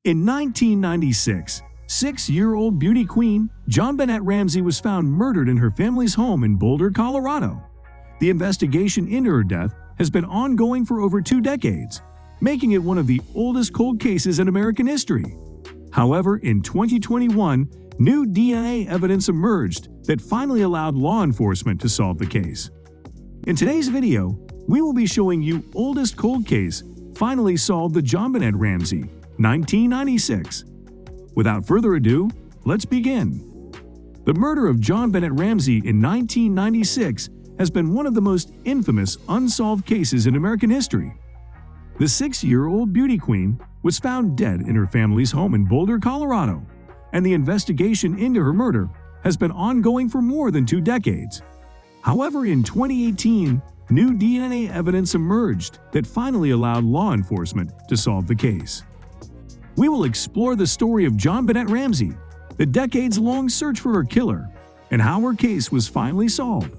In 1996, 6-year-old beauty queen JonBene Ramsey was found murdered in her family's home in Boulder, Colorado. The investigation into her death has been ongoing for over 2 decades, making it one of the oldest cold cases in American history. However, in 2021, new DNA evidence emerged that finally allowed law enforcement to solve the case. In today's video, we will be showing you oldest cold case finally solved, the JonBene Ramsey, 1996. Without further ado, let's begin. The murder of JonBene Ramsey in 1996 has been one of the most infamous unsolved cases in American history. The 6-year-old beauty queen was found dead in her family's home in Boulder, Colorado, and the investigation into her murder has been ongoing for more than 2 decades. However, in 2018, new DNA evidence emerged that finally allowed law enforcement to solve the case. We will explore the story of JonBene Ramsey, the decades-long search for her killer, and how her case was finally solved.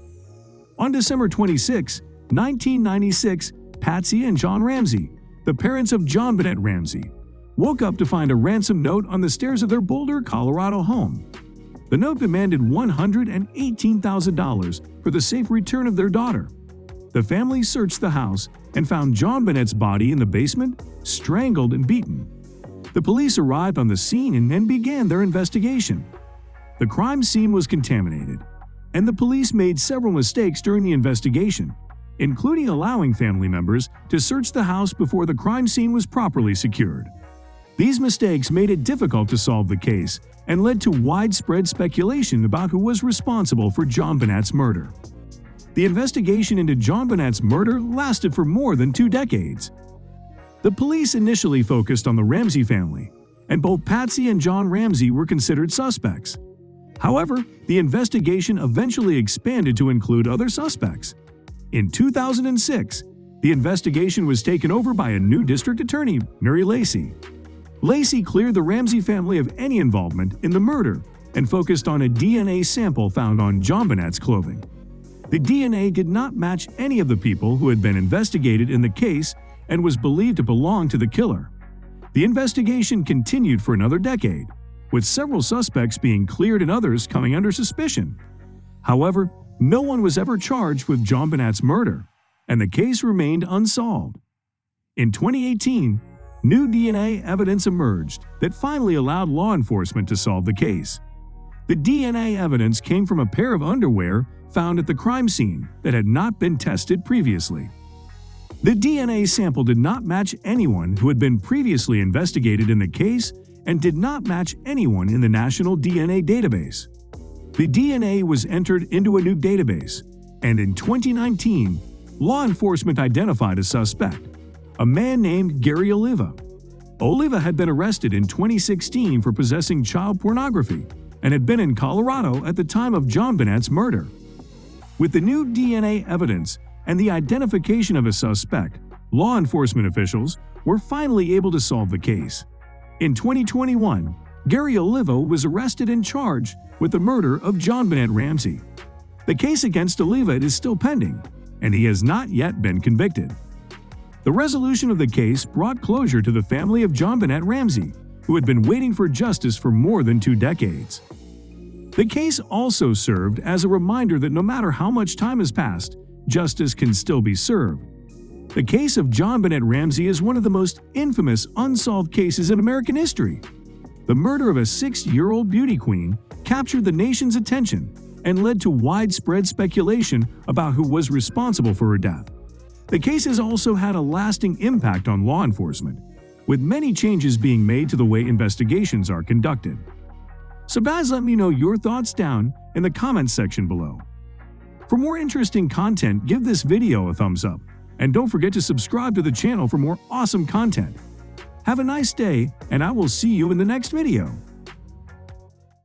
On December 26, 1996, Patsy and John Ramsey, the parents of JonBene Ramsey, woke up to find a ransom note on the stairs of their Boulder, Colorado home. The note demanded $118,000 for the safe return of their daughter. The family searched the house and found JonBenet's body in the basement, strangled and beaten. The police arrived on the scene and began their investigation. The crime scene was contaminated, and the police made several mistakes during the investigation, including allowing family members to search the house before the crime scene was properly secured. These mistakes made it difficult to solve the case and led to widespread speculation about who was responsible for JonBenet's murder. The investigation into JonBenet's murder lasted for more than 2 decades. The police initially focused on the Ramsey family, and both Patsy and John Ramsey were considered suspects. However, the investigation eventually expanded to include other suspects. In 2006, the investigation was taken over by a new district attorney, Mary Lacey. Lacey cleared the Ramsey family of any involvement in the murder and focused on a DNA sample found on JonBenet's clothing. The DNA did not match any of the people who had been investigated in the case and was believed to belong to the killer. The investigation continued for another decade, with several suspects being cleared and others coming under suspicion. However, no one was ever charged with JonBenet's murder, and the case remained unsolved. In 2018, new DNA evidence emerged that finally allowed law enforcement to solve the case. The DNA evidence came from a pair of underwear found at the crime scene that had not been tested previously. The DNA sample did not match anyone who had been previously investigated in the case and did not match anyone in the National DNA Database. The DNA was entered into a new database, and in 2019, law enforcement identified a suspect, a man named Gary Oliva. Oliva had been arrested in 2016 for possessing child pornography and had been in Colorado at the time of JonBenet's murder. With the new DNA evidence and the identification of a suspect, law enforcement officials were finally able to solve the case. In 2021, Gary Oliva was arrested and charged with the murder of JonBene Ramsey. The case against Oliva is still pending, and he has not yet been convicted. The resolution of the case brought closure to the family of JonBene Ramsey, who had been waiting for justice for more than 2 decades. The case also served as a reminder that no matter how much time has passed, justice can still be served. The case of JonBene Ramsey is one of the most infamous unsolved cases in American history. The murder of a 6-year-old beauty queen captured the nation's attention and led to widespread speculation about who was responsible for her death. The case has also had a lasting impact on law enforcement, with many changes being made to the way investigations are conducted. So guys, let me know your thoughts down in the comments section below. For more interesting content, give this video a thumbs up, and don't forget to subscribe to the channel for more awesome content. Have a nice day, and I will see you in the next video.